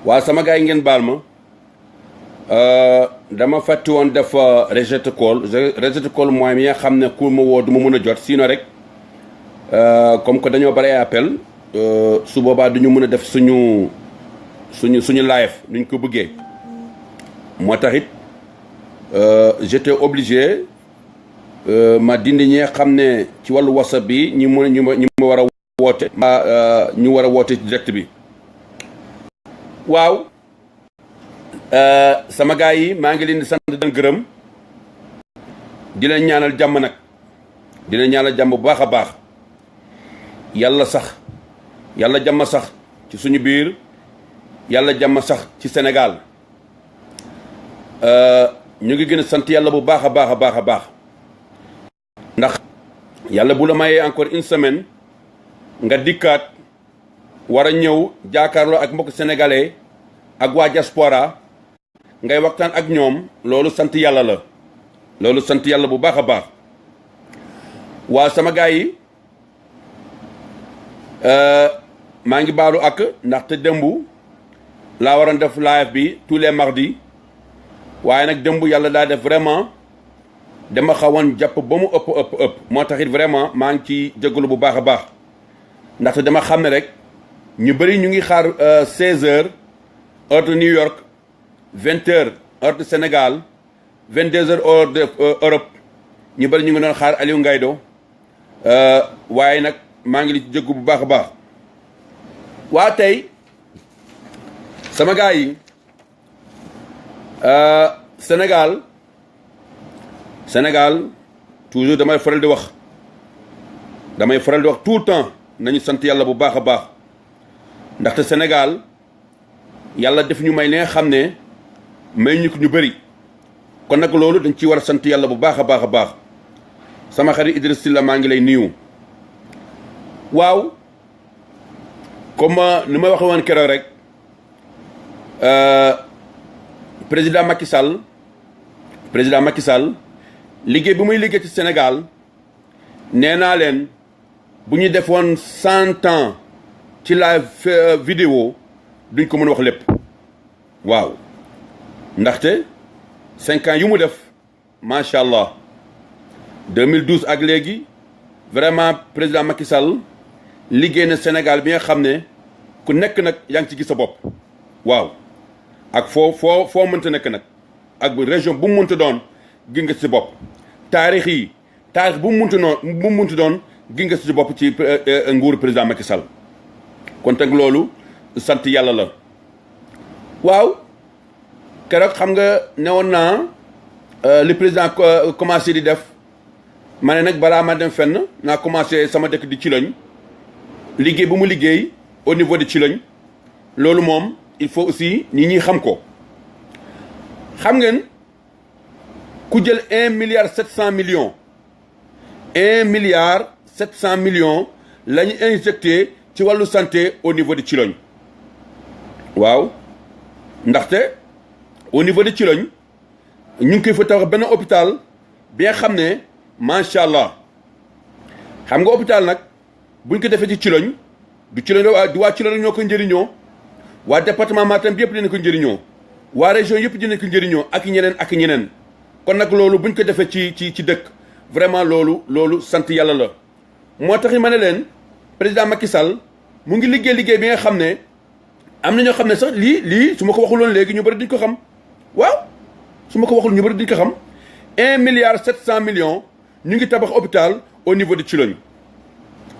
waa sama gars yi ngeen baal ma dama fàtti woon def rejet call mooy mi nga xam ne ku ma woo du ma mën a jot sinon rek comme que dañoo bare appel su boobaa duñu mën a def suñu live duñ ko bëggee moo tax it j'étais obligé ma dindi ñi nga xam ne ci wàllu whatsapp bi ñi ma war a woote ñu war a woote ci direct bi waaw sama gars yi maa ngi leen di sant di leen gërëm di leen ñaanal jàmm nag di leen ñaanal jàmm bu baax a baax yàlla jàmm sax ci suñu biir yàlla jàmm sax ci Sénégal ñu ngi gën a sant yàlla bu baax a baax a baax a baax ndax yàlla bu la mayee encore une semaine nga dikkaat war a ñëw jaakaarloo ak mbokk sénégalais ak waa diaspora ngay waxtaan ak ñoom loolu sant yàlla la loolu sant yàlla bu baax a baax waa sama gars yi maa ngi baalu ak ndaxte démb laa waroon def live bi tous les mardis waaye nag démb yàlla daa def vraiment dama xawoon jàpp ba mu ëpp moo tax it vraiment maa ngi ci jégalu bu baax a baax ndaxte dama xam ne rek ñu bëri ñu ngi xaar 16h heure de New York 20h heure de Sénégal 22h heure de Europe ñu bëri ñu ngi doon xaar Aliou Ngaydo waaye nag maa ngi li ci jégalu bu baax a baax waa tey sama gars yi Sénégal toujours damay faral di wax tout le temps nañu sant yàlla bu baax a baax ndaxte Sénégal yàlla def ñu may li nga xam ne may ñu ko ñu bëri kon nag loolu dañ ciy war a sant yàlla bu baax a baax a baax sama xarit Idriss Sylla maa ngi lay nuyu. waaw comme ni ma waxee woon keroog rek président Macky Sall liggéey bi muy liggéey ci Sénégal nee naa leen bu ñu defoon 100 ans ci live vidéo duñ ko mën wax lépp waaw ndaxte 5 ans yu mu def macha allah 2012 ak léegi vraiment président Macky Sall liggéey na Sénégal bi nga xam ne ku nekk nag yaa ngi ci gis sa bopp waaw ak foo mënta nekk nag ak région bu mu mënta doon gis nga ci bopp taarix bu mu mënta doon gis nga ci bopp ci nguuru président Macky Sall kon teg loolu sant yàlla la waaw keroog xam nga newoon naa li président commencé di def ma ne nag balaa ma dem fenn naa commencé sama dëkk di Ciloñ liggéey bu mu liggéey au niveau de Ciloñ loolu moom il faut aussi nit ñi xam ko xam ngeen ku jël 1,7 milliard 1,7 milliard la ñu injecté ci wàllu santé au niveau de Ciloñ waaw ndaxte au niveau de Ciloñ ñu ngi koy fa tabax benn hôpital bi nga xam ne macha allah xam nga hôpital nag buñ ko defee ci Ciloñ du Ciloñ du waa Ciloñ ñoo ko njëriñoo waa département Matam bi yëpp dinañ ko njëriñoo waa région yëpp dinañ ko njëriñoo ak ñeneen kon nag loolu buñ ko defee ci dëkk vraiment loolu sant yàlla la moo tax ma ne leen président Macky Sall mu ngi liggéey bi nga xam ne am na ñoo xam ne sax lii su ma ko waxuloon léegi ñu bëri duñ ko xam waaw su ma ko waxul ñu bëri duñ ko xam 1,7 milliard ñu ngi tabax hôpital au niveau de Ciloñ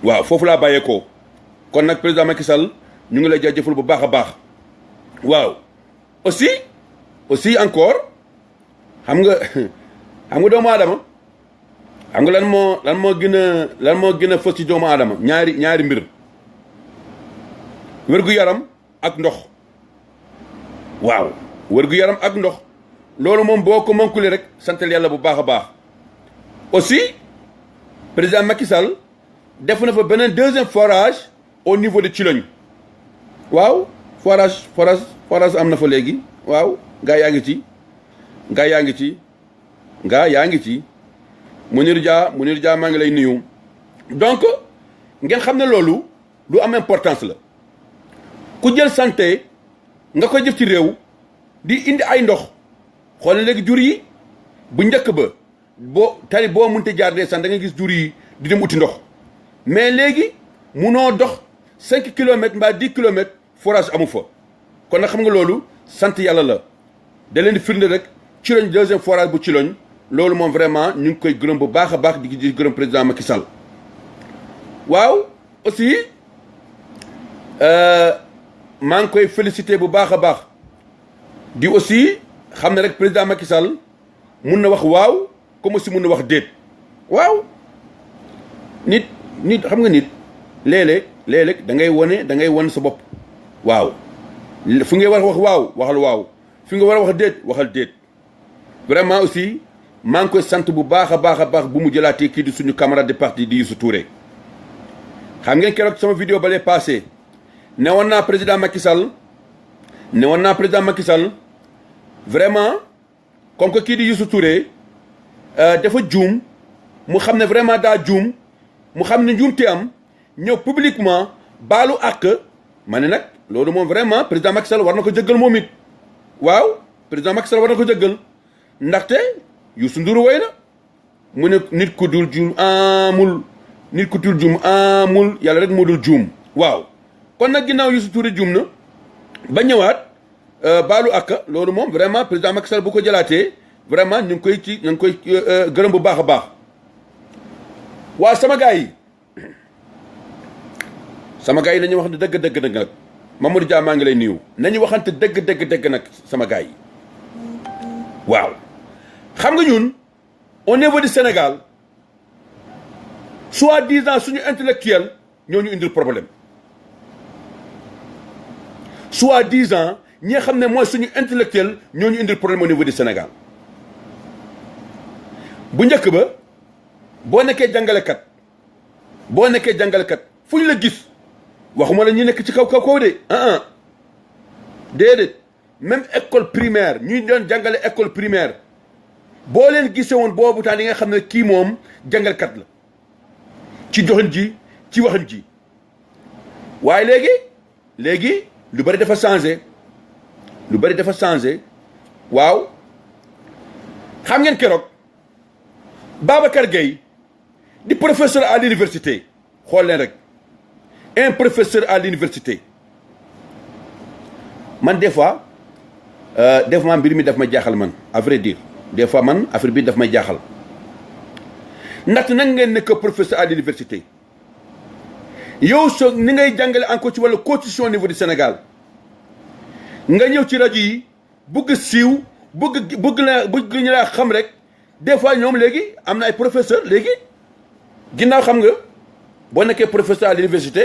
waaw foofu laa bàyyeekoo kon nag président Macky Sall ñu ngi lay jaajëfal bu baax a baax waaw aussi encore xam nga doomu aadama xam nga lan moo gën a fës ci doomu aadama ñaari mbir wér-gu-yaram ak ndox waaw wér-gu-yaram ak ndox loolu moom boo ko manqué rek santal yàlla bu baax a baax aussi président Macky Sall def na fa beneen deuxième forage au niveau de Ciloñ waaw forage am na fa léegi waaw gaa yaa ngi ci Mounir Dia maa ngi lay nuyu donc ngeen xam ne loolu lu am importance la ku jël santé nga koy jëf ci réew di indi ay ndox xool léegi jur yi bu njëkk ba boo tali boo mënte jaar ndeysaan da nga gis jur yi di dem uti ndox mais léegi munoo dox 5 kilomètres mbaa 10 kilomètres forage amu fa kon nag xam nga loolu sant yàlla la da leen di firnde rek Thilogne deuxième forage bu Thilogne loolu moom vraiment ñu ngi koy gërëm bu baax a baax di gërëm président Macky Sall waaw aussi maa ngi koy félicité bu baax a baax di aussi xam ne rek président Macky Sall mun na wax waaw comme aussi mun na wax déet waaw nit xam nga nit léeg-léeg da ngay wane sa bopp waaw fu ngay war a wax waaw waxal waaw fi nga war a wax déet waxal déet vraiment aussi maa ngi koy sant bu baax a baax bu mu jëlaatee kii di suñu camarade de parti di Youssou Touré xam ngeen keroog sama vidéo ba lay passé ne woon naa président Macky Sall vraiment comme que kii di Youssou Touré dafa juum mu xam ne vraiment daa juum mu xam ne njuumte am ñëw publiquement baalu àq ma ne nag loolu moom vraiment président Macky Sall war na ko jëggal moom it waaw président Macky Sall war na ko jëggal ndaxte Youssou Ndour woy na mu ne nit ku dul juum amul yàlla rek moo dul juum waaw kon nag ginnaaw Youssou Touré juum na ba ñëwaat baalu àq loolu moom vraiment président Macky Sall bu ko jëlaatee vraiment ñu ngi koy gërëm bu baax a baax waa sama gars yi nañu wax ne dëgg nag Mamadou Dia maa ngi lay nuyu nañu waxante dëgg nag sama gars yi waaw xam nga ñun au niveau du Sénégal soi-disant suñu intellectuel ñoo ñu indil problème soi-disant ñi nga xam ne mooy suñu intellectuel ñoo ñu indil problème au niveau du Sénégal bu njëkk ba boo nekkee jàngalekat fu ñu la gis waxuma la ñu nekk ci kaw de déedéet même école primaire ñuy doon jàngale école primaire boo leen gisee woon boobu temps yi nga xam ne kii moom jàngalekat la ci doxin ji ci waxin ji waaye léegi lu bari dafa changé waaw xam ngeen keroog Babacar Gueye di professeur à l'université xool leen rek un professeur à l'université man des fois mbir mi daf may jaaxal man à vrai dire des fois man affaire bi daf may jaaxal ndaxte nag ngeen nekk professeur à l'université yow soo ni ngay jàngale encore ci wàllu constitution au niveau du Sénégal nga ñëw ci rajo yi bëgg siiw bëgg ñu laa xam rek des fois ñoom léegi am na ay professeur léegi ginnaaw xam nga boo nekkee professeur à l'université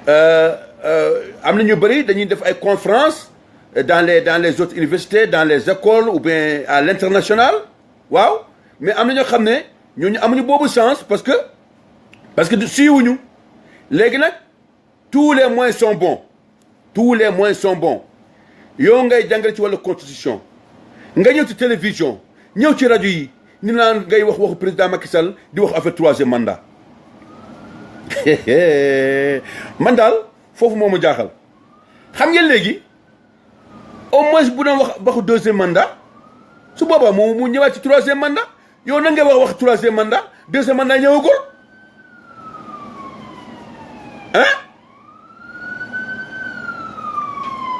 am na ñu bëri dañuy def ay conférences dans les autres universités dans les écoles ou bien à l'international waaw mais am na ñoo xam ne ñooñu amuñu boobu chance parce que siiwuñu léegi nag tous les moyens sont bons yow ngay jàngale ci wàllu constitution nga ñëw ci télévision ñëw ci rajo yi ñu naan ngay waxu président Macky Sall di wax affaire troisième mandat man daal foofu moo ma jaaxal xam ngeen léegi au moins bu doon waxu deuxième mandat su boobaa mu ñëwaat ci troisième mandat yow nan ngay wax troisième mandat deuxième mandat ñëwagul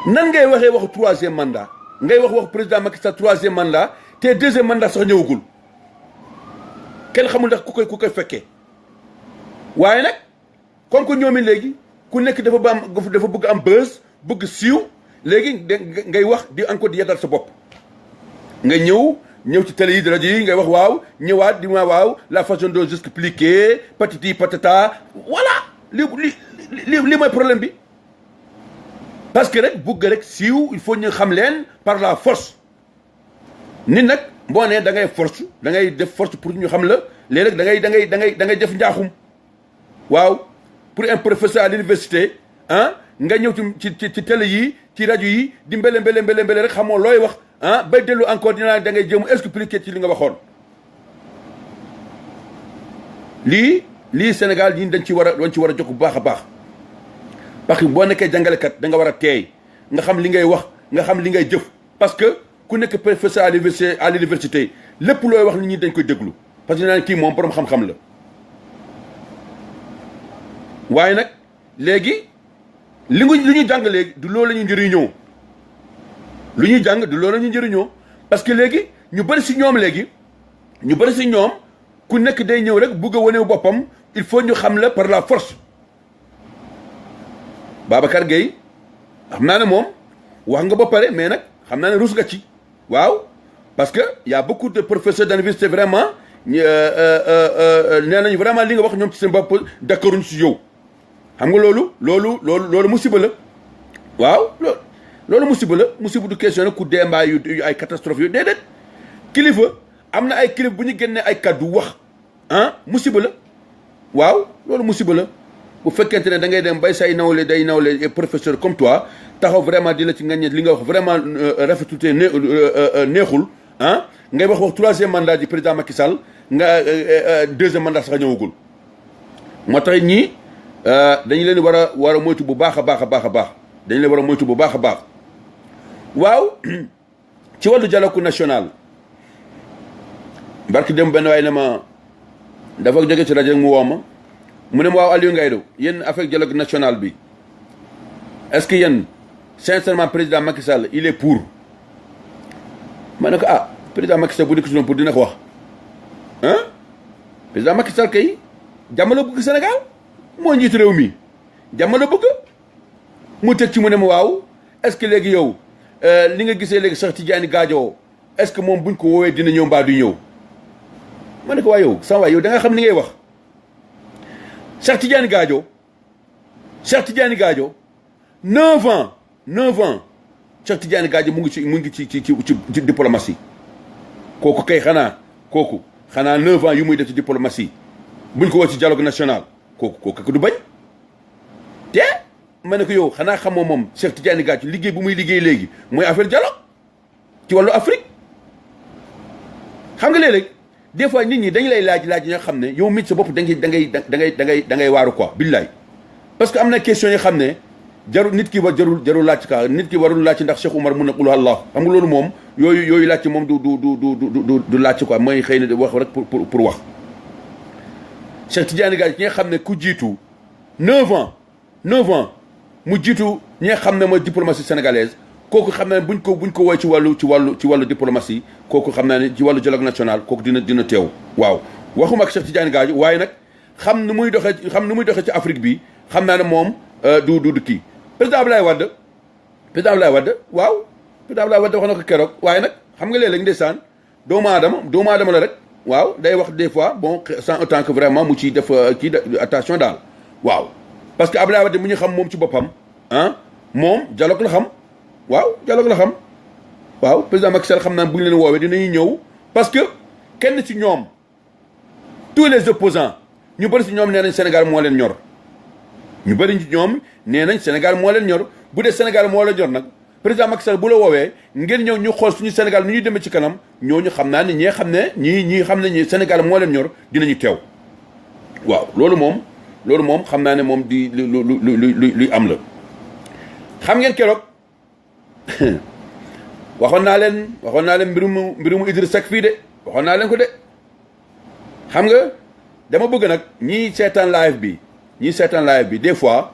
nan ngay waxu troisième mandat ngay waxu président Macky Sall troisième mandat te deuxième mandat sax ñëwagul kenn xamul ndax ku koy fekkee waaye nag comme que ñoomi léegi ku nekk dafa bëgg am buzz bëgg siiw léegi ngay wax di encore di yeddal sa bopp nga ñëw ci télé yi rajo yi ngay wax waaw ñëwaat di ma waaw la façon de expliquer patati patata voilà li mooy problème bi parce que rek bëgg rek siiw il faut ñu xam leen par la force nit nag boo nee da ngay force da ngay def force pour ñu xam la léeg-léeg da ngay def njaaxum waaw pour un professeur à l'université nga ñëw ci télé yi ci rajo yi di mbele rek xamoo looy wax bay dellu encore dinaa da ngay jéem expliquer ci li nga waxoon lii Sénégal yi dañ ci war a jokk bu baax a baax parce que boo nekkee jàngalekat da nga war a teey nga xam li ngay wax nga xam li ngay jëf parce que ku nekk professeur à l'université lépp looy wax nit ñi dañ koy déglu parce que naan kii moom borom xam-xam la waaye nag léegi li ñu jàng léegi du loolu la ñu njëriñoo lu ñuy jàng du loolu la ñu njëriñoo parce que léegi ñu bëri si ñoom léegi ñu bëri si ñoom ku nekk day ñëw rek bugg a wane boppam il faut ñu xam la par la force Babacar Gueye xam naa ne moom wax nga ba pare mais nag xam naa ne rus nga ci waaw parce que y a beaucoup de professeurs d'université vraiment nee nañ vraiment li nga wax ñoom ci seen bopp d'accorduñ si yow xam nga loolu musiba la waaw loolu musiba la musiba du question nag ku dee mbaa yu ay catastrophe yu déedéet kilifa am na ay kilifa bu ñu génnee ay kaddu wax musiba la waaw loolu musiba la bu fekkente ne da ngay dem bay say nawle day nawle professeur comme toi taxaw vraiment di la ci ngaññe li nga wax vraiment rafetute neexul ngay wax troisième mandat du président Macky Sall nga deuxième mandat sax ñëwagul moo tax ñii dañu leen war a moytu bu baax a baax a baax a baax dañu leen war a moytu bu baax a baax waaw ci wàllu dialogue national barki dem benn waaye ne ma dafa jóge ci rajo mu woo ma mu ne ma waaw Aliou Ngaye yéen affaire dialogue national bi est-ce que yéen sincèrement président Macky Sall il est pour ma ne ko président Macky Sall bu nekk si pour dina ko wax président Macky Sall kay jàmm la bëgg Sénégal moo njiitu réew mi jàmm la bëgg mu teg ci mu ne ma waaw est-ce que léegi yow li nga gisee léegi Cheikh Tidiane Gadio est-ce que moom buñ ko woowee dina ñëw mbaa du ñëw ma ne ko waa yow sama waay yow da nga xam li ngay wax Cheikh Tidiane Gadio 9 ans Cheikh Tidiane Gadio mu ngi ci diplomatie kooku kay xanaa 9 ans yu muy def ci diplomatie buñ ko woo ci dialogue national kooku du bañ te ma ne ko yow xanaa xamoo moom Cheikh Tidiane Gadio liggéey bu muy liggéey léegi mooy affaire dialogue ci wàllu Afrique xam nga léeg-léeg des fois nit ñi dañu lay laaj ñoo xam ne yow mit sa bopp da ngay waaru quoi billaay parce que am na question yoo xam ne nit ki jarul laaj ka nit ki warul laaj ndax Cheikh Oumar mun na qul Allah xam nga loolu moom yooyu laaj moom du laaj quoi mooy xëy na wax rek pour wax Cheikh Tidiane Gadio ñi nga xam ne ku jiitu 9 ans mu jiitu ñi nga xam ne mooy diplomatie sénégalaise kooku xam naa ne buñ ko woy ci wàllu diplomatie kooku xam naa ne ci wàllu dialogue national kooku dina teew waaw waxuma ak Cheikh Tidiane Gadio waaye nag xam nu muy doxee ci Afrique bi xam naa ne moom du kii président Abdoulaye Wade waaw président Abdoulaye Wade wax na ko keroog waaye nag xam nga léeg-léeg ndeysaan doomu aadama la rek waaw day wax des fois bon sans autant que vraiment mu ciy def attention daal waaw parce que Abdoulaye Wade mu ñu xam moom ci boppam moom dialogue la xam waaw président Macky Sall xam naa bu ñu leen woowee dinañu ñëw parce que kenn ci ñoom tous les opposants ñu bëri ci ñoom nee nañ Sénégal moo leen ñor bu dee Sénégal moo leen ñor nag président Macky Sall bu la woowee ngeen ñëw ñu xool suñu Sénégal nu ñuy demee ci kanam ñooñu xam naa ne ñi xam ne Sénégal moo leen ñor dinañu teew waaw loolu moom xam naa ne moom di luy am la xam ngeen keroog waxoon naa leen mbirumu Idriss Seck fii de waxoon naa leen ko de xam nga dama bëgg nag ñii seetaan live bi des fois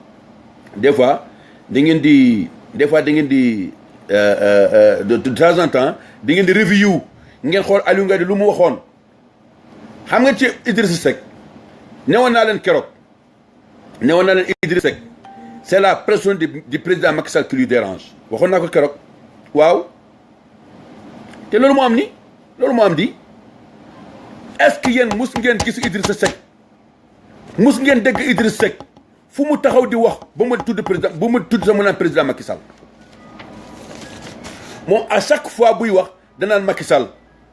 da ngeen di de temps en temps da ngeen di review ngeen xool Aliou Ngaye lu mu waxoon xam nga ci Idriss Seck newoon naa leen Idriss Seck c'est la personne du président Macky Sall qui lui dérange waxoon naa ko keroog waaw te loolu moo am di est-ce que yéen mus ngeen gis Idriss Seck mus ngeen dégg Idriss Seck fu mu taxaw di wax ba ma tudd sa mu naan président Macky Sall moom à chaque fois buy wax danaan Macky Sall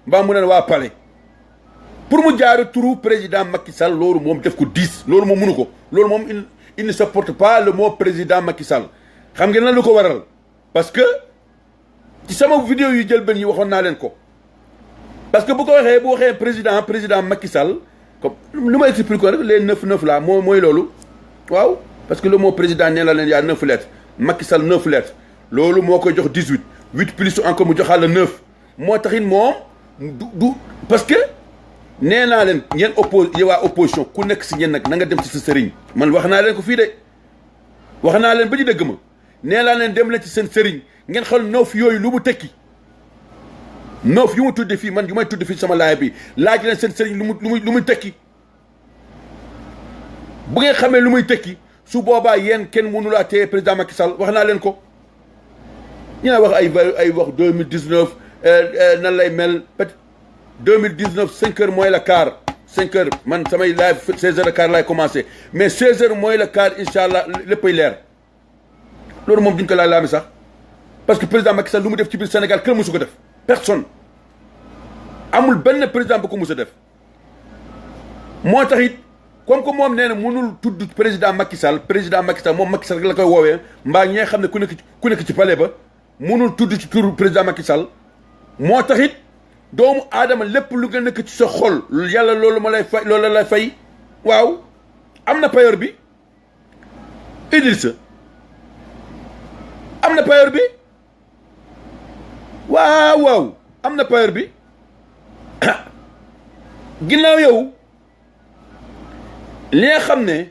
mbaa mu naan waa palais pour mu jaare turu président Macky Sall loolu moom def ko 10 loolu moom mënu ko loolu moom il ne supporte pas le mot président Macky Sall xam ngeen lan lu ko waral parce que ci sama vidéo yu jël benn yi waxoon naa leen ko parce que bu waxee président Macky Sall comme lu ma expliqué rek les 9 là mooy loolu waaw parce que le mot président nee la leen yaa 9 lettres Macky Sall 9 lettres loolu moo koy jox 18 8 plus encore mu joxaat la 9 moo taxit moom du parce que nee naa leen ngeen waa opposition ku nekk si ñeen nag na nga dem ci sa sëriñ man wax naa leen ko fii de wax naa leen ba ñu dëgg ma nee naa leen dem leen ci seen sëriñ ngeen xool noof yooyu lu mu tekki noof yu mu tudde fii man yu may tudde fii sama laay bi laaj leen seen sëriñ lu muy tekki bu ngeen xamee lu muy tekki su boobaa yéen kenn mënulaa téye président Macky Sall wax naa leen ko ñu wax ay wax 2019 nan lay mel peut-être 2019 5 heures moins le quart 5 heures man samay live 16 heures de quart laay commencé mais 16 heures moins le quart incha allah léppay leer loolu moom duñ ko laaj laami sax parce que président Macky Sall lu mu def ci biir Sénégal kenn mësu ko def personne amul benn président bu ko mës a def moo tax it comme que moom nee na mënul tudd président Macky Sall moom Macky Sall la koy woowee mbaa ñi nga xam ne ku nekk ci palais ba mënul tudd ci turu président Macky Sall moo tax it doomu aadama lépp lu nga nekk ci sa xol yàlla loolu ma lay fay loolu lay fay waaw am na payoor bi Idrissa am na payoor bi waaw am na payoor bi ginnaaw yow li nga xam ne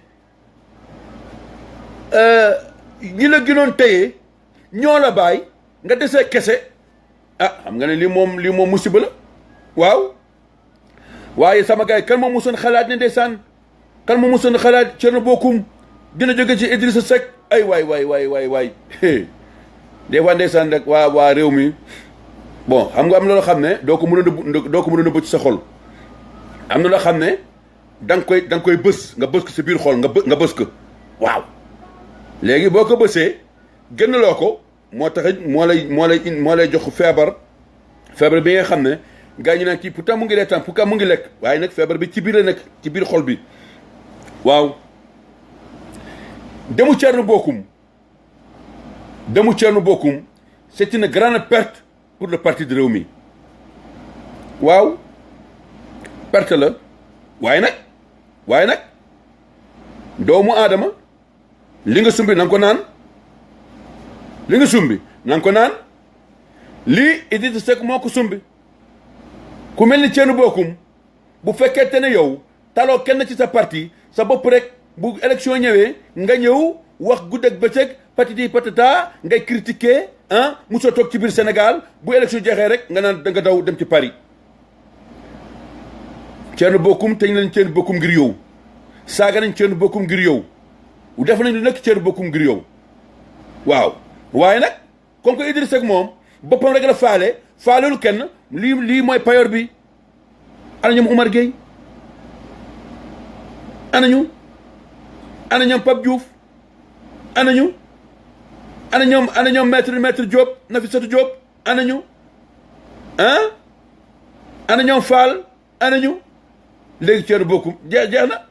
ñi la gënoon téye ñoo la bàyyi nga desee kese xam nga ne lii moom musiba la waaw waaye sama gars yi kan moo mosoon xalaat ne ndeysaan kan moo mosoon xalaat Thierno Bocoum dina jóge ci Idrissa Seck ay waay des fois ndeysaan rek waa réew mi bon xam nga am na loo xam ne doo ko mën a nëbb ci sa xol am na loo xam ne da nga koy bës nga bës ko sa biir xol nga bës ko waaw léegi boo ko bësee génn loo ko moo tax moo lay jox feebar bi nga xam ne gars ñu naan kii pourtant mu ngi reetaan pourtant mu ngi lekk waaye nag feebar bi ci biir la nekk ci biir xol bi waaw demu Thierno Bocoum c'est une grande perte pour le parti de Rewmi waaw perte la waaye nag doomu aadama li nga sumbi na nga ko naan lii Idrissa Seck moo ko sumbi ku mel ni Thierno Bocoum bu fekkente ne yow taloo kenn ci sa parti sa bopp rek bu élection ñëwee nga ñëw wax guddeeg bëccëg patiti patata ngay critiquer mosoo toog ci biir Sénégal bu élection jeexee rek nga naan da nga daw dem ci Paris Thierno Bocoum teñ nañ Thierno Bocoum ngir yow saaga nañ Thierno Bocoum ngir yow def nañ lu nekk Thierno Bocoum ngir yow waaw waaye nag comme que Idrissa Seck moom boppam rek la faalewul kenn lii mooy payoor bi ana ñoom Oumar Gueye ana ñoom Pape Diouf ana ñoom maître Diop Nafissatou Diop ana ñoom Fall léegi Thierno Bocoum jeex na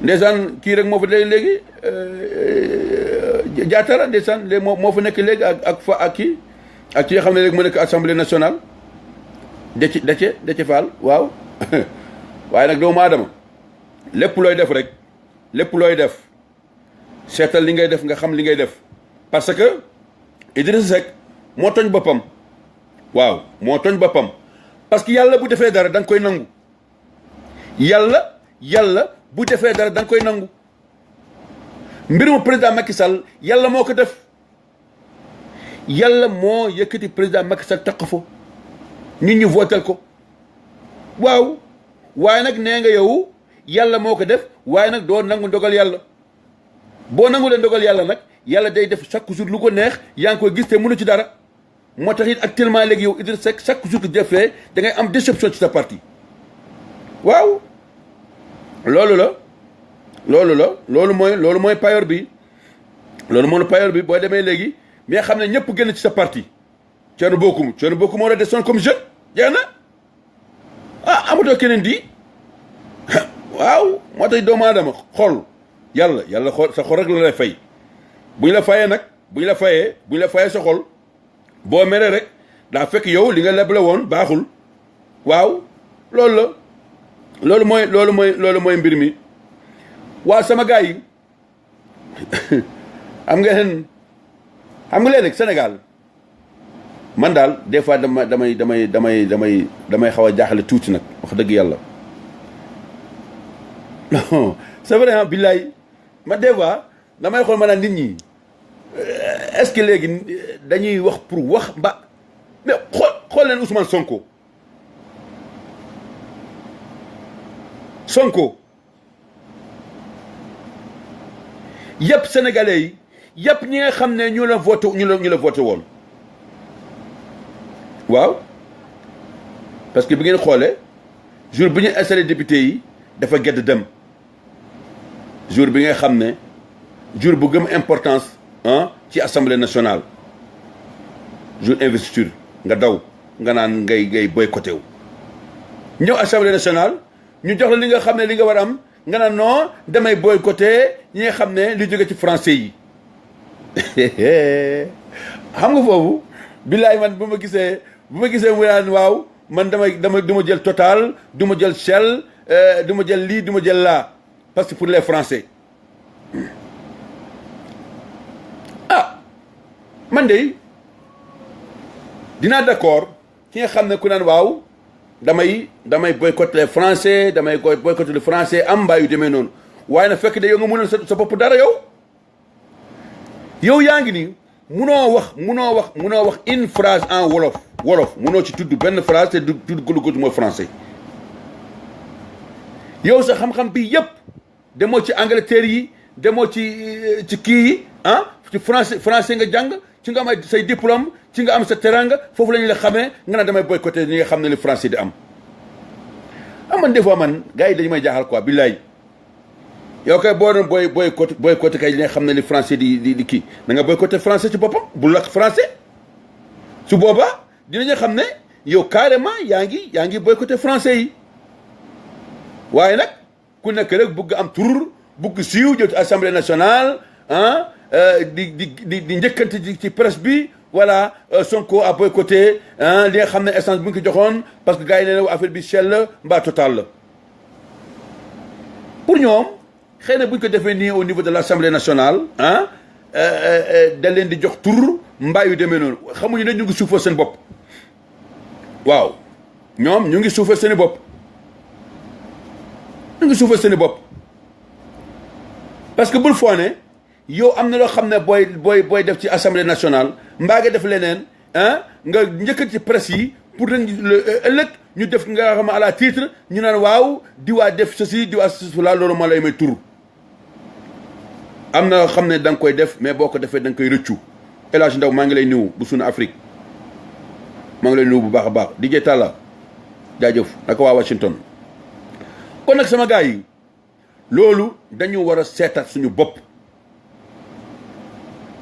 ndeysaan kii rek moo fa léegi jaatara ndeysaan léegi moo fa nekk léegi ak ki nga xam ne léegi mu nekk assemblée nationale Déthié Fall waaw waaye nag doomu aadama lépp looy def seetal li ngay def nga xam li ngay def parce que Idrissa Seck moo tooñ boppam waaw moo tooñ boppam parce que yàlla bu defee dara da nga koy nangu yàlla bu defee dara da nga koy nangu mbirum président Macky Sall yàlla moo ko def yàlla moo yëkkati président Macky Sall taq fo nit ñi votel ko waaw waaye nag nee nga yow yàlla moo ko def waaye nag doo nangu ndogal yàlla boo nangu leen ndogal yàlla nag yàlla day def chaque jour lu ko neex yaa ngi koy gis te mënu ci dara moo tax it actuellement léegi yow Idrissa Seck chaque jour que defee da ngay am déception ci sa parti waaw loolu mooy payoor bi boo demee léegi mi nga xam ne ñëpp génn ci sa parti Thierno Bocoum moo la desoon comme jeune jeex na amatoo keneen di waaw moo tax doomu aadama xool yàlla xool sa xol rek la lay fay bu ñu la fayee sa xol boo meree rek daa fekk yow li nga leble woon baaxul waaw loolu mooy mbir mi waaw sama gars yi am ngeen xam nga léeg-léeg Sénégal man daal des fois damay xaw a jaaxle tuuti nag wax dëgg yàlla non c'est vrai ah billaay man des fois damay xool ma naan nit ñi est-ce que léegi dañuy wax pour wax ba mais xool leen Ousmane Sonko yëpp sénégalais yi yëpp ñi nga xam ne ñu la voté woon waaw parce que bi ngeen xoolee jour bi ñu installé député yi dafa gedd dem jour bi nga xam ne jour bu gëm importance ci assemblée nationale jour investiture nga daw nga naan ngay boycotté wu ñëw assemblée nationale ñu jox la li nga xam ne li nga war a am nga naan non damay boycotté ñi nga xam ne lu jóge ci français yi xam nga foofu billaay man bu ma gisee mu naan waaw man du ma jël Total du ma jël Shell du ma jël lii du ma jël laa parce que pour les français man de dinaa d'accord ki nga xam ne ku naan waaw damay boycotter les français damay boycotter le français am mbaa yu demee noonu waaye na fekk de yow nga mënul sa bopp dara yow yaa ngi nii munoo wax une phrase en wolof munoo ci tudd benn phrase te du tudd ko mooy français yow sa xam-xam bi yëpp demoo ci Angleterre yi demoo ci kii yi ci français nga jàng ci nga am say diplôme ci nga am sa teranga foofu la ñu la xamee nga naan damay boycotté ñi nga xam ne li français di am man des fois man gars yi dañu may jaaxal quoi billaay yow kay boo doon boycotté kay li nga xam ne li français di kii da nga boycotté français ci boppam bu lakk français su boobaa dinañu xam ne yow carrément yaa ngi boycotté français yi waaye nag ku nekk rek bugg am tur bugg siiw jot assemblée nationale di njëkkante ci presse bi voilà Sonko a boycotté li nga xam ne essence bu ñu ko joxoon parce que gars yi nee na affaire bi Shell la mbaa Total la pour ñoom xëy na bu ñu ko defee nii au niveau de l'Assemblée nationale da leen di jox tur mbaa yu demee noonu xamuñu ne ñu ngi suufal seen bopp waaw ñoom ñu ngi suufal seen bopp parce que bul foo ne yow am na loo xam ne booy def ci assemblée nationale mbaa nga def leneen nga njëkkat ci presse yi pour ëllëg ñu def nga xam à la titre ñu naan waaw diwaa def ceci diwaa ceci la loolu moo lay may tur am na xam ne da nga koy def mais boo ko defee da nga koy rëccu El Hadj Ndaw maa ngi lay nuyu bu sunu Afrique maa ngi lay nuyu bu baax a baax DJ Talla jaajëf naka waa Washington kon nag sama gars yi loolu dañu war a seetaat suñu bopp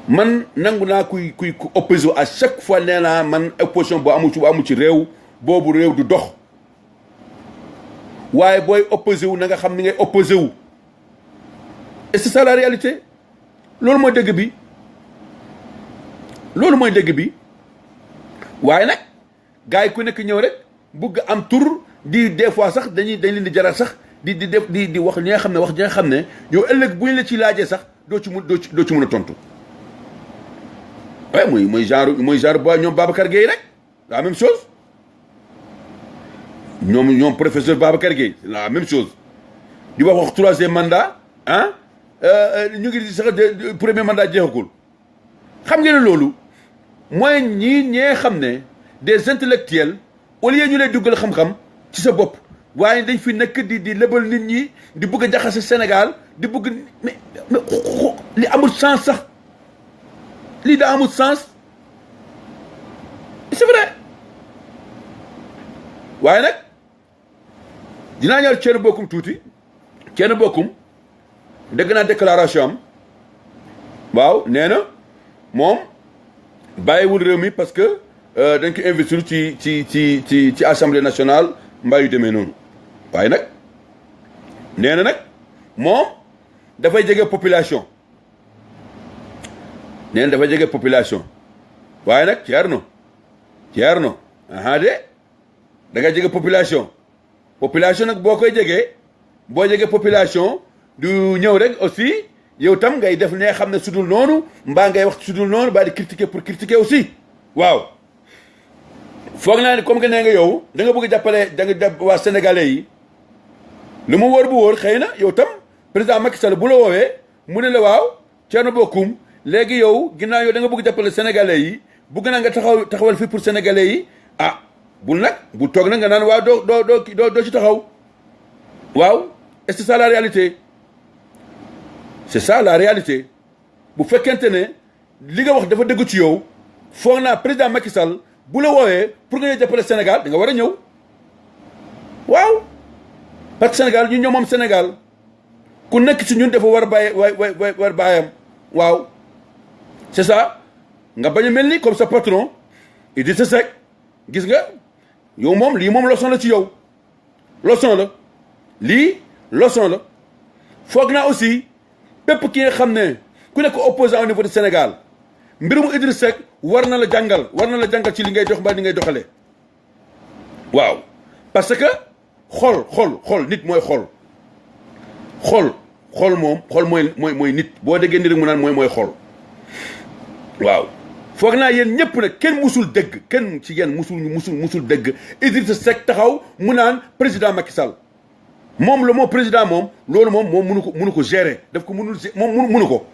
man nangu naa kuy opposé à chaque fois nee naa man opposition boo amu ci réew boobu réew du dox waaye booy opposé wu na nga xam ni ngay opposé wu et c'est ça la réalité loolu mooy dëgg bi waaye nag gars yi ku nekk ñëw rek bugg am tur di des fois sax dañ leen di jaral sax di wax li nga xam ne yow ëllëg bu ñu la ci laajee sax doo ci mun a tontu ouais mooy genre ba ñoom Babacar Gueye rek la même chose ñoom professeur Babacar Gueye c'est la même chose di wax troisième mandat ñu ngi sax premier mandat jeexagul xam ngeen ne loolu mooy ñee xam ne des intellectuels au lieu ñu lay duggal xam-xam ci sa bopp waaye dañ fi nekk di lebal nit ñi di bëgg a jaxase Sénégal di bëgg mais li amul sens sax lii daa amul sens c'est vrai waaye nag dinaa ñëw Thierno Bocoum tuuti Thierno Bocoum dégg naa déclaration am waaw nee na moom bàyyiwul réew mi parce que dañ ko investir ci assemblée nationale mbaa yu demee noonu waaye nag nee na nag moom dafay jege population nee na dafay jege population waaye nag Thierno de da nga jege population nag boo jege population du ñëw rek aussi yow tam ngay def ne xam ne sudul noonu mbaa ngay wax sudul noonu baa di critiquer pour critiquer aussi waaw foog naa ne comme que nee nga yow da nga bëgg a jàppale da nga waa sénégalais yi lu mu wóor bu wóor xëy na yow tam président Macky Sall bu la woowee mu ne la waaw Thierno Bocoum léegi yow ginnaaw yow da nga bëgg jàppale sénégalais yi bëgg naa nga taxawal fii pour sénégalais yi ah bul nag bu toog nag nga naan waaw doo ci taxaw waaw et c'est ça la réalité c'est ça la réalité bu fekkente ne li nga wax dafa dëgg ci yow foog naa président Macky Sall bu la woowee pour nga ñëw jàppale Sénégal da nga war a ñëw waaw parce que Sénégal ñun ñoo moom Sénégal ku nekk ci ñun dafa war a bàyyi war bàyyam waaw c'est ça nga bañ a mel ni comme sa patron Idrissa Seck gis nga yow moom lii moom leçon la ci yow leçon la lii leçon la foog naa aussi bépp ki nga xam ne ku nekk opposant au niveau du Sénégal mbirum Idrissa Seck war na la jàngal ci li ngay dox mbaa li ngay doxalee waaw parce que xol nit mooy xol moom mooy nit boo déggee nit rek mu naan mooy xol waaw foog naa yéen ñëpp nag kenn musul dégg kenn ci yéen musul dégg Idrissa Seck taxaw mu naan président Macky Sall moom la moo président moom loolu moom munu ko gérer daf ko munu ko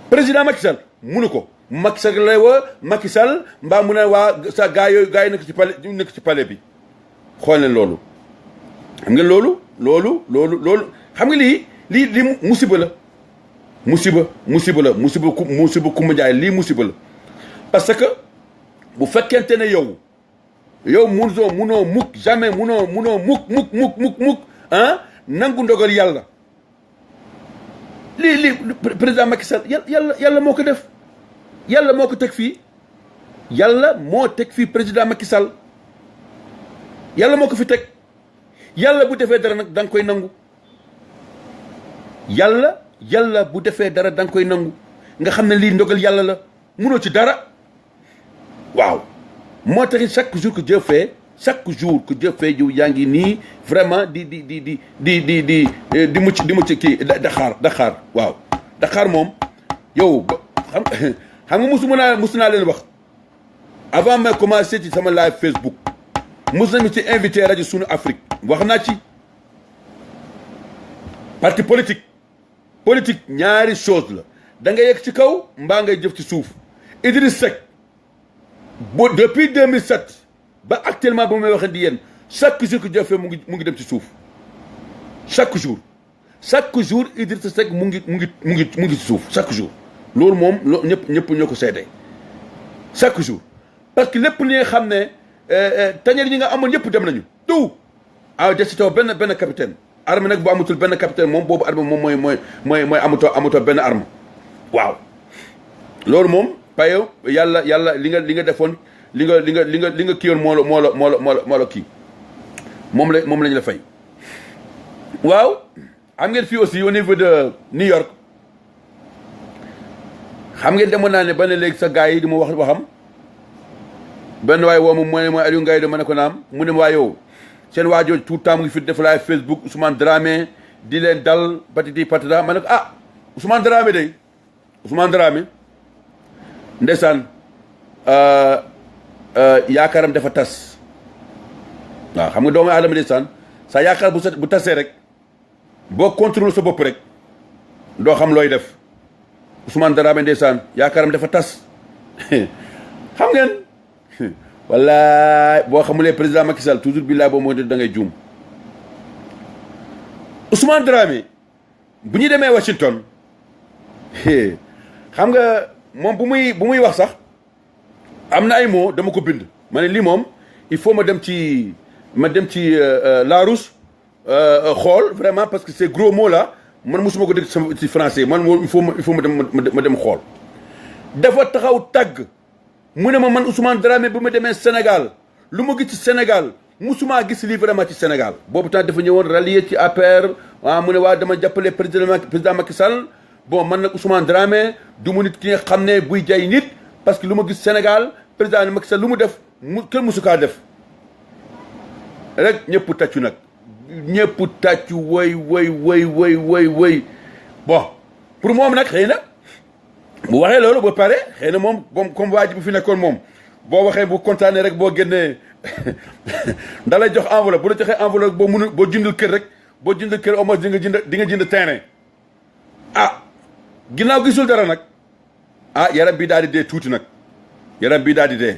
président Macky Sall munu ko Macky Sall lay wa Macky Sall mbaa mu ne waa sa gaa yi nekk ci palais bi xool leen loolu xam nga loolu xam nga lii musiba la musiba Coumba Ndiaye lii musiba la parce que bu fekkente ne yow munoo mukk jamais munoo mukk nangu ndogal yàlla lii président Macky Sall yàlla moo ko def yàlla moo ko teg fii yàlla moo teg fii président Macky Sall yàlla moo ko fi teg yàlla bu defee dara nag da nga koy nangu yàlla bu defee dara da nga koy nangu nga xam ne lii ndogal yàlla la munoo ci dara waaw moo taxit chaque jour que Dieu fait yow yaa ngi nii vraiment di mucc kii Dakar waaw Dakar moom yow xam nga musu naa leen wax avant may commencé ci sama live Facebook mus nañu ci invité rajo Sunu Afrique wax naa ci parti politique ñaari chose la da nga yegg ci kaw mbaa ngay jëf ci suuf Idriss Seck depuis 2007 ba actuellement ba may waxee di yéen chaque jour que Dieu fait mu ngi dem ci suuf chaque jour Idrissa Seck mu ngi ci suuf chaque jour loolu moom ñëpp ñoo ko seede chaque jour parce que lépp li nga xam ne tañeer ñi nga amoon ñëpp dem nañu tout des ci taw benn capitaine arme nag bu amatul benn capitaine moom boobu arme moom mooy amatoo benn arme waaw loolu moom payo yàlla li nga defoon li nga kiyoon moo la kii moom lañ la fay waaw xam ngeen fii aussi au niveau de New York xam ngeen demoon naa ne ba ne léegi sa gars yi di ma waxam benn waay woo ma mooy Aliou Ngaye ma ne ko naam mu ne ma waa yow seen waajoo tout temps mu ngi fi def live Facebook Ousmane Dramé di leen dal patiti patata ma ne ko Ousmane Dramé ndeysaan yaakaaram dafa tas waaw xam nga doomu aadama ndeysaan sa yaakaar bu tasee rek boo contrôle sa bopp rek doo xam looy def Ousmane Dramé ndeysaan yaakaaram dafa tas xam ngeen wallaay boo xamulee président Macky Sall toujours billaay boo moo da ngay juum Ousmane Dramé bu ñu demee Washington xam nga moom bu muy wax sax am na ay mots dama ko bind ma ne lii moom il faut ma dem ci Larousse xool vraiment parce que ces gros mots là man mosuma ko dégg ci français man il faut ma dem xool dafa taxaw tàgg mu ne man Ousmane Dramé bu ma demee Sénégal lu ma gis ci Sénégal musuma gis lii vraiment ci Sénégal boobu temps dafa ñëwoon rallier ci APR mu ne waa dama jàppale président Macky Sall bon man nag Ousmane Dramé du mu nit ki nga xam ne buy jay nit parce que lu ma gis Sénégal président Macky Sall lu mu def kenn musu kaa def rek ñëpp tàccu nag ñëpp tàccu woy bon pour moom nag xëy na bu waxee loolu ba pare xëy na moom comme waa ji bu fi nekkoon moom boo waxee bu kontaanee rek boo génnee da lay jox enveloppe bu la joxee enveloppe boo mënul boo jëndul kër rek boo jëndul kër au moins di nga jënd terrain ah ginnaaw gisul dara nag ah yaram bi daal di dee tuuti nag yaram bi daal di dee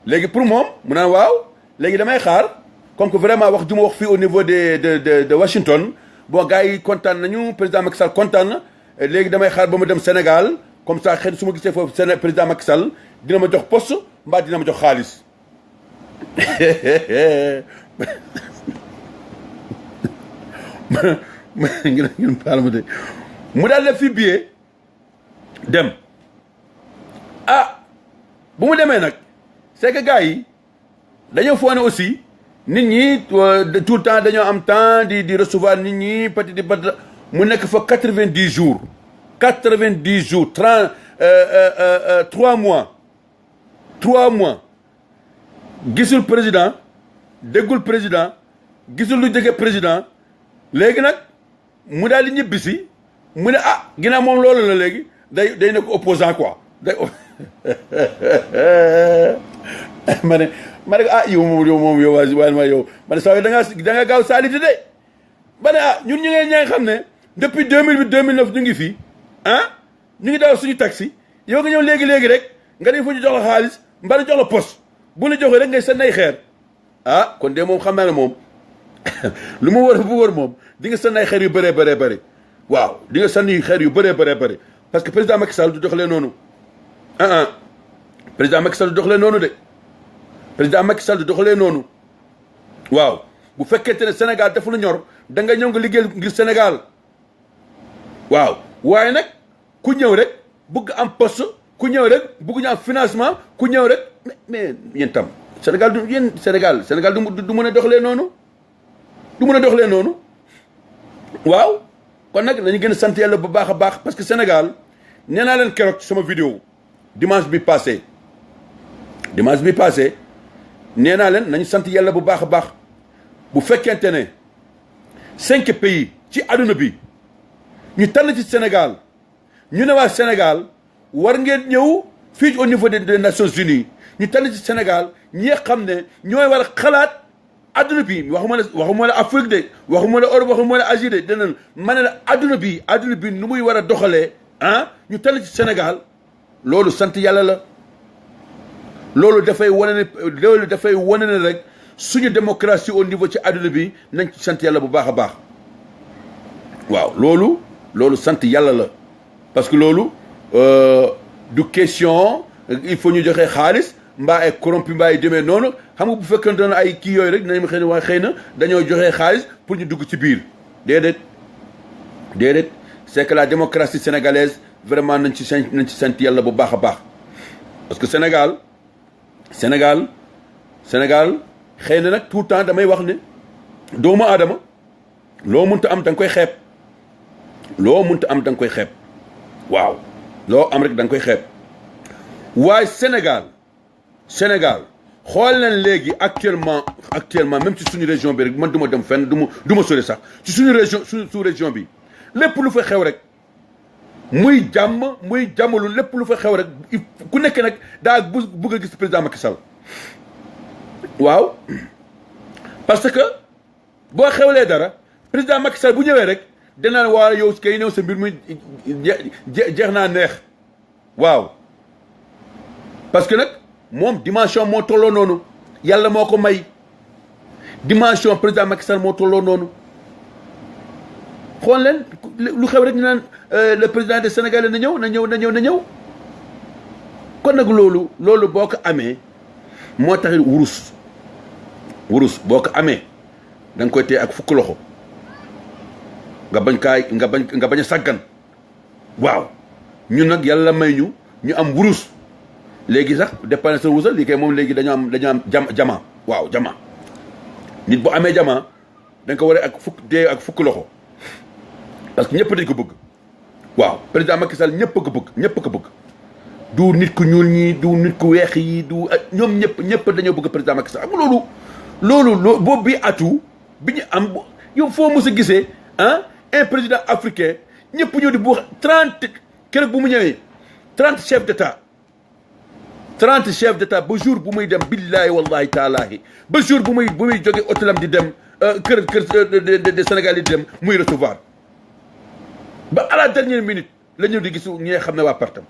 léegi pour moom mu naan waaw léegi damay xaar comme que vraiment wax ju ma wax fii au niveau de Washington bon gars yi kontaan nañu président Macky Sall kontaan na léegi damay xaar ba ma dem Sénégal comme ça xëy na su ma gisee foofu président Macky Sall dina ma jox poste mbaa dina ma jox xaalis ngeen baal ma de mu daal def fi billet dem ah bu mu demee nag c'est que gars yi dañoo foog ne aussi nit ñi tout le temps dañoo am temps di recevoir nit ñi peut-être di bat mu nekk fa 90 jours 90 jours 3 mois gisul président déggul président gisul lu jege président léegi nag mu daal di ñibbisi mu ne ah ginnaaw moom loolu la léegi day nekk opposant quoi day ma ne ah yow moom waaye ma yow ma ne saa da nga gaaw saaliti de ba ne ah ñun ñu ngeen ñaa ngi xam ne depuis 2008 2009 ñu ngi fii ah ñu ngi daw suñu taxi yow nga ñëw léegi rek nga ne fu ñu jox la xaalis mbaa ñu jox la poste bu la joxee rek ngay sànni ay xeer ah kon de moom xam naa ne moom lu mu war bu wër moom di nga sànni ay xeer yu bëree bëri waaw di nga sànni xeer yu bëree bëri parce que président Macky Sall du doxalee noonu président Macky Sall du doxalee noonu de président Macky Sall du doxalee noonu waaw bu fekkente ne Sénégal dafa la ñor da nga ñëw nga liggéey ngir Sénégal waaw waaye nag ku ñëw rek bëgg am poste ku ñëw rek bëgg ñu am financement ku ñëw rek mais yéen tam Sénégal du mën a doxalee noonu du mën a doxalee noonu waaw kon nag nañu gën a sant yàlla bu baax a baax parce que Sénégal nee naa leen keroog ci sama vidéo dimanche bi passé nee naa leen nañu sant yàlla bu baax a baax bu fekkente ne 5 pays ci àdduna bi ñu tànn ci Sénégal ñu ne waa Sénégal war ngeen ñëw fii au niveau des Nations Unies ñu tànn ci Sénégal ñi xam ne ñooy war a xalaat adduna bi waxuma la Afrique de waxuma la Europe waxuma la Asie de danañ ma ne la adduna bi nu muy war a doxalee ñu tànn ci Sénégal loolu sant yàlla la loolu dafay wane ne rek suñu démocratie au niveau ci adduna bi nañ ci sant yàlla bu baax a baax waaw loolu sant yàlla la parce que loolu du question il faut ñu joxe xaalis mbaa ay corrompu mbaa ay demee noonu xam nga bu fekkente ne ay kii yooyu rek dinañ xëy na dañoo joxe xaalis pour ñu dugg ci biir déedéet c'est que la démocratie sénégalaise vraiment nañ ci sant yàlla bu baax a baax parce que Sénégal xëy na nag tout le temps damay wax ne doomu aadama loo mënta am da nga koy xeeb waaw loo am rek da nga koy xeeb waaye Sénégal xool nañ léegi actuellement même ci suñu région bi rek man du ma dem fenn du ma sori sax ci suñu région bi lépp lu fa xew rek muy jàmmalu lépp lu fa xew rek ku nekk nag daa bëgg a gis président Macky Sall waaw parce que boo xewlee dara président Macky Sall bu ñëwee rek danaa waa yow kay ñëw sa mbir muy jeex naa neex waaw parce que nag moom dimension moo tolloo noonu yàlla moo ko may dimension président Macky Sall moo tolloo noonu xool leen lu xew rek ñu naan le président des Sénégalais na ñëw kon nag loolu boo ko amee moo tax wurus boo ko amee da nga koy téye ak fukk loxo nga bañ a sàggan waaw ñun nag yàlla may ñu am wurus léegi sax dépanne sa wurus lii kay moom léegi dañoo am jama waaw jama nit bu amee jama da nga ko war a ak fukk loxo parce que ñëpp dañ ko bëgg waaw président Macky Sall ñëpp ko bëgg du nit ku ñuul ñi du nit ku weex yi du ñoom ñëpp dañoo bëgg président Macky Sall ak loolu boobu bi atu bi ñu am yow foo mos a gisee un président africain ñëpp ñëw di bu 30 keroog bu mu ñëwee 30 chefs d'état 30 chefs d'état ba jour bu muy dem billahi wallahi taalaahi ba jour bu muy jóge hôtelam di dem kër de Sénégal yi di dem muy recevoir ba à la dernière minute la ñëw di gis ñi nga xam ne waa partam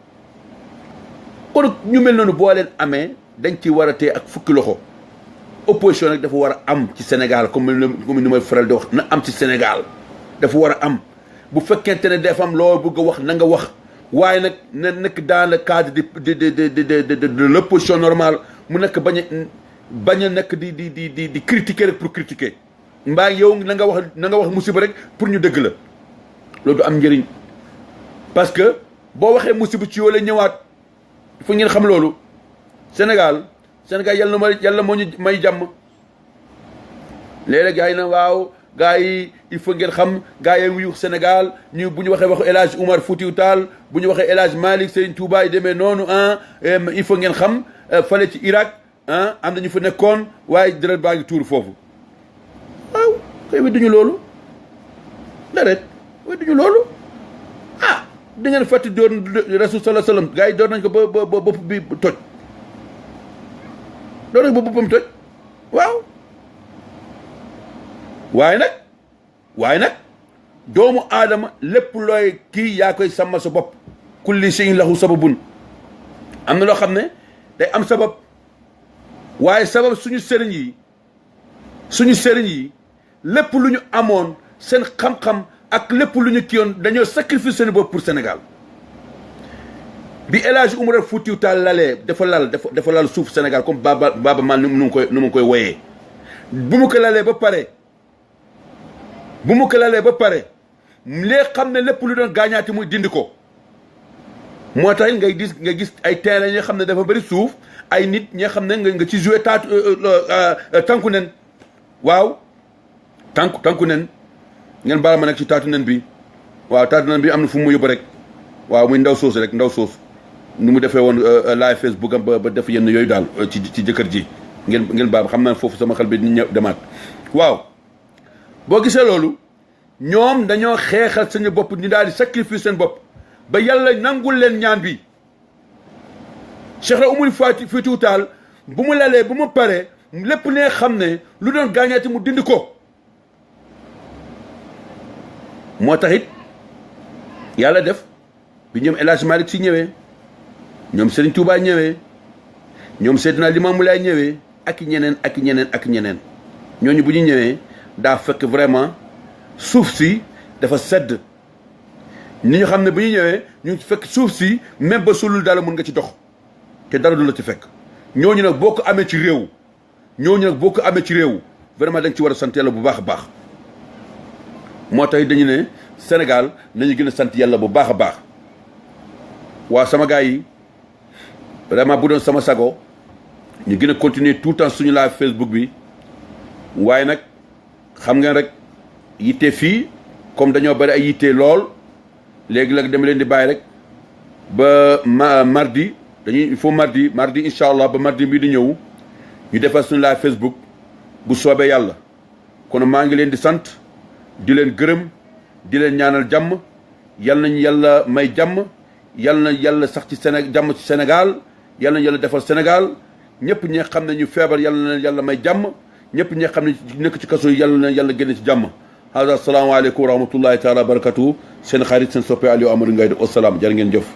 kon ñu mel noonu boo leen amee dañ ci war a téye ak fukki loxo opposition nag dafa war a am ci Sénégal comme ni may faral di wax na am ci Sénégal dafa war a am bu fekkente ne dafa am loo bëgg a wax na nga wax waaye nag na nekk dans le cadre de l'opposition normale mu nekk bañ a nekk di critiquer rek pour critiquer mbaa yow na nga wax musiba rek pour ñu dëgg la loolu du am njëriñ parce que boo waxee musiba ci yow la ñëwaat fu ngeen xam loolu Sénégal yàlla moo ñu may jàmm léeg-léeg gars yi na waaw gars yi il faut ngeen xam gars yi wuyu Sénégal bu ñu waxee waxu El Hadj Oumar Foutiyou Tall bu ñu waxee El Hadj Malick Serigne Touba yi demee noonu il faut ngeen xam fale ci Irak am na ñu fa nekkoon waaye deret baa ngi tuur foofu waaw koy wedduñu loolu deret wedduñu loolu da ngeen fàtti doon Rasul sallallahu alayhi wasallam gars yi doon nañ ko ba bopp bi toj doon nañ ko ba boppam toj waaw waaye nag doomu aadama lépp looy kii yaa koy sàmmal sa bopp kulli shay'in lahu sababun am na loo xam ne day am sabab waaye sabab suñu sëriñ yi lépp lu ñu amoon seen xam-xam ak lépp lu ñu kiyoon dañoo sacrifice seen bopp pour Sénégal bi El Hadj Oumar Foutiyou Tall lalee dafa lal suuf Sénégal comme Baaba Maal nu mu koy woyee bu mu ko lalee ba pare lee xam ne lépp lu doon gaañaati muy dindi ko moo tax nga gis ay terrain ñoo xam ne dafa bëri suuf ay nit ñoo xam ne nga ci joué tànku nen waaw tànku nen ngeen baal ma nag ci taatu nen bi waaw taatu nen bi am na fu mu yóbbu rek waaw muy ndaw soos nu mu defee woon live Facebook am ba def yenn yooyu daal ci jëkkër ji ngeen baal xam naa foofu sama xel bi ni ñëw demaat waaw boo gisee loolu ñoom dañoo xeexal seen bopp ñu daal di sacrifice seen bopp ba yàlla nangul leen ñaan bi Cheikh Oumar Foutiyou Tall bu mu lalee bu mu paree lépp ne xam ne lu doon gaañaati mu dindi ko moo tax it yàlla def bi ñoom El Hadj Malick Sy ñëwee ñoom Serigne Touba ñëwee ñoom Seydina Limamou Laye ñëwee ak ñeneen ñooñu bu ñu ñëwee daa fekk vraiment suuf si dafa sedd ni ñu xam ne bu ñu ñëwee ñu fekk suuf si même ba sulul daal mun nga ci dox te dara du la ci fekk ñooñu nag boo ko amee ci réew vraiment da nga ci war a sant yàlla bu baax a baax moo tax dañu ne Sénégal nañu gën a sant yàlla bu baax a baax waa sama gars yi vraiment bu doon sama sago ñu gën a continuer tout le temps suñu live Facebook bi waaye nag xam ngeen rek yitte fii comme dañoo bari ay yitte lool léegi nag dama leen di bàyyi rek ba mardi il faut mardi incha allah ba mardi bii di ñëw ñu defal suñu live Facebook bu soobee yàlla kon maa ngi leen di sant di leen gërëm di leen ñaanal jàmm yal nañu yàlla may jàmm yal na yàlla sax ci jàmm ci Sénégal yal nañu yàlla defal Sénégal ñëpp ñi xam ne ñu feebar yal na yàlla may jàmm ñëpp ñi xam ne nekk ci kaso yi yàlla génne ci jàmm hada asalaamaaleykum wa rahmatullahi taala wa barakatuhu seen xarit seen soppe Aliou Amadou Ngaye def wasalaam jërë ngeen jëf